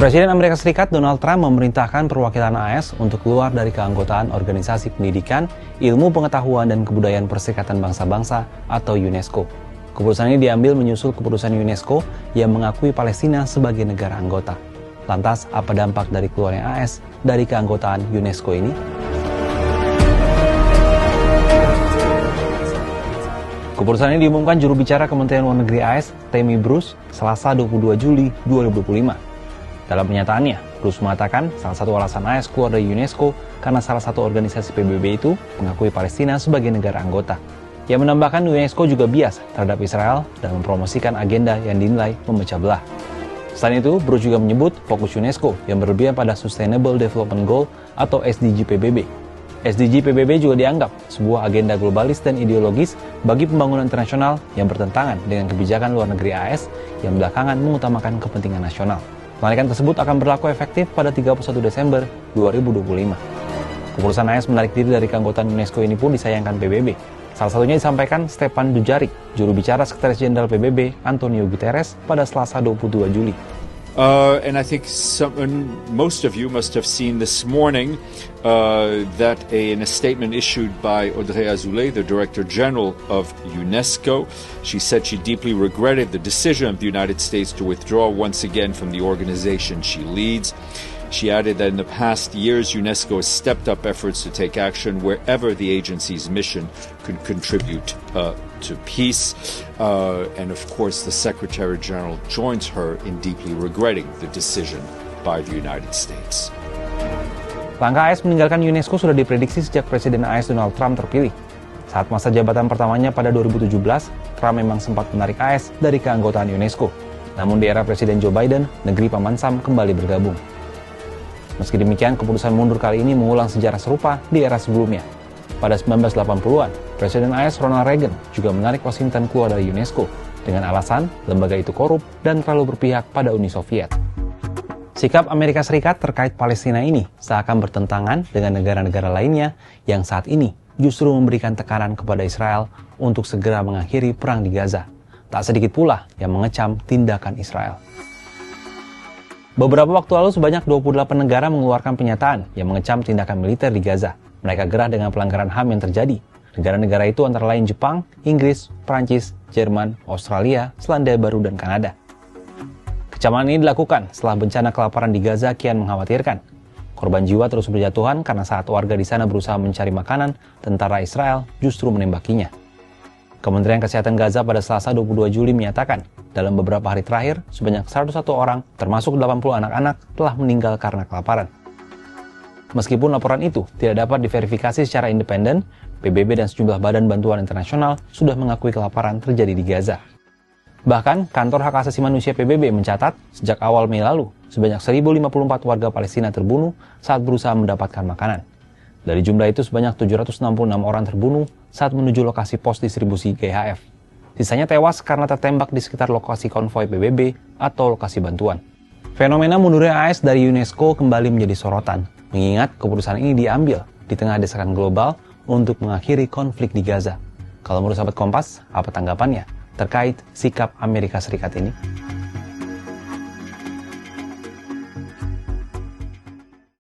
Presiden Amerika Serikat Donald Trump memerintahkan perwakilan AS untuk keluar dari keanggotaan Organisasi Pendidikan, Ilmu Pengetahuan dan Kebudayaan Perserikatan Bangsa-Bangsa atau UNESCO. Keputusan ini diambil menyusul keputusan UNESCO yang mengakui Palestina sebagai negara anggota. Lantas, apa dampak dari keluarnya AS dari keanggotaan UNESCO ini? Keputusan ini diumumkan juru bicara Kementerian Luar Negeri AS, Tammy Bruce, Selasa 22 Juli 2025. Dalam pernyataannya, Bruce mengatakan salah satu alasan AS keluar dari UNESCO karena salah satu organisasi PBB itu mengakui Palestina sebagai negara anggota. Ia menambahkan UNESCO juga bias terhadap Israel dan mempromosikan agenda yang dinilai memecah belah. Selain itu, Bruce juga menyebut fokus UNESCO yang berlebihan pada Sustainable Development Goal atau SDG PBB. SDG PBB juga dianggap sebuah agenda globalis dan ideologis bagi pembangunan internasional yang bertentangan dengan kebijakan luar negeri AS yang belakangan mengutamakan kepentingan nasional. Penarikan tersebut akan berlaku efektif pada 31 Desember 2025. Keputusan AS menarik diri dari keanggotaan UNESCO ini pun disayangkan PBB. Salah satunya disampaikan Stephane Dujarric, juru bicara Sekretaris Jenderal PBB Antonio Guterres pada Selasa 22 Juli. And I think most of you must have seen this morning that in a statement issued by Audrey Azoulay, the Director General of UNESCO, she said she deeply regretted the decision of the United States to withdraw once again from the organization she leads. She added that in the past years, UNESCO has stepped up efforts to take action wherever the agency's mission could contribute to peace. And of course, the Secretary General joins her in deeply regretting the decision by the United States. Langkah AS meninggalkan UNESCO sudah diprediksi sejak Presiden AS Donald Trump terpilih. Saat masa jabatan pertamanya pada 2017, Trump memang sempat menarik AS dari keanggotaan UNESCO. Namun di era Presiden Joe Biden, negeri Paman Sam kembali bergabung. Meski demikian, keputusan mundur kali ini mengulang sejarah serupa di era sebelumnya. Pada 1980-an, Presiden AS Ronald Reagan juga menarik Washington keluar dari UNESCO dengan alasan lembaga itu korup dan terlalu berpihak pada Uni Soviet. Sikap Amerika Serikat terkait Palestina ini seakan bertentangan dengan negara-negara lainnya yang saat ini justru memberikan tekanan kepada Israel untuk segera mengakhiri perang di Gaza. Tak sedikit pula yang mengecam tindakan Israel. Beberapa waktu lalu sebanyak 28 negara mengeluarkan pernyataan yang mengecam tindakan militer di Gaza. Mereka gerah dengan pelanggaran HAM yang terjadi. Negara-negara itu antara lain Jepang, Inggris, Prancis, Jerman, Australia, Selandia Baru, dan Kanada. Kecaman ini dilakukan setelah bencana kelaparan di Gaza kian mengkhawatirkan. Korban jiwa terus berjatuhan karena saat warga di sana berusaha mencari makanan, tentara Israel justru menembakinya. Kementerian Kesehatan Gaza pada Selasa 22 Juli menyatakan, dalam beberapa hari terakhir, sebanyak 101 orang, termasuk 80 anak-anak, telah meninggal karena kelaparan. Meskipun laporan itu tidak dapat diverifikasi secara independen, PBB dan sejumlah badan bantuan internasional sudah mengakui kelaparan terjadi di Gaza. Bahkan, Kantor Hak Asasi Manusia PBB mencatat, sejak awal Mei lalu, sebanyak 1.054 warga Palestina terbunuh saat berusaha mendapatkan makanan. Dari jumlah itu, sebanyak 766 orang terbunuh saat menuju lokasi pos distribusi GHF. Sisanya tewas karena tertembak di sekitar lokasi konvoi PBB atau lokasi bantuan. Fenomena mundurnya AS dari UNESCO kembali menjadi sorotan, mengingat keputusan ini diambil di tengah desakan global untuk mengakhiri konflik di Gaza. Kalau menurut sahabat Kompas, apa tanggapannya terkait sikap Amerika Serikat ini?